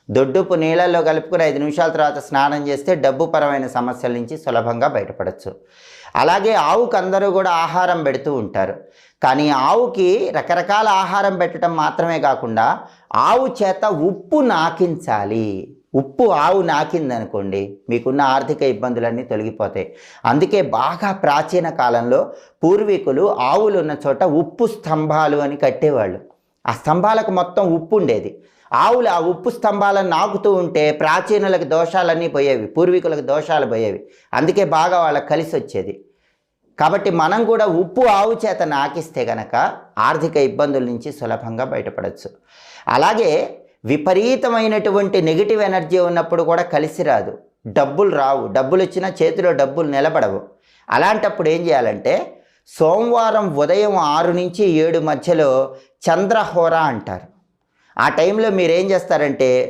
దొడ్డుపు నీళ్ళల్లో కలుపుకుని 5 నిమిషాల తర్వాత స్నానం చేస్తే డబ్బు పరమైన సమస్యల నుంచి సులభంగా బయటపడవచ్చు. అలాగే ఆవుకు అందరూ కూడా ఆహారం పెడుతూ ఉంటారు. కానీ ఆవుకి రకరకాల ఆహారం పెట్టడం మాత్రమే కాకుండా ఆవు చేత ఉప్పు నాకించాలి. ఉప్పు ఆవు నాకిందనుకోండి, మీకున్న ఆర్థిక ఇబ్బందులన్నీ తొలగిపోతాయి. అందుకే బాగా ప్రాచీన కాలంలో పూర్వీకులు ఆవులు ఉన్న చోట ఉప్పు స్తంభాలు అని కట్టేవాళ్ళు. ఆ స్తంభాలకు మొత్తం ఉప్పు ఉండేది. ఆవులు ఆ ఉప్పు స్తంభాలను నాకుతూ ఉంటే ప్రాచీనులకు దోషాలన్నీ పోయేవి, పూర్వీకులకు దోషాలు పోయేవి. అందుకే బాగా వాళ్ళకి కలిసి వచ్చేది. కాబట్టి మనం కూడా ఉప్పు ఆవు చేత నాకిస్తే గనక ఆర్థిక ఇబ్బందుల నుంచి సులభంగా బయటపడవచ్చు. అలాగే విపరీతమైనటువంటి నెగిటివ్ ఎనర్జీ ఉన్నప్పుడు కూడా కలిసి రాదు, డబ్బులు రావు, డబ్బులు వచ్చినా చేతిలో డబ్బులు నిలబడవు. అలాంటప్పుడు ఏం చేయాలంటే సోమవారం ఉదయం 6 నుంచి 7 మధ్యలో చంద్రహోర అంటారు. ఆ టైంలో మీరు ఏం చేస్తారంటే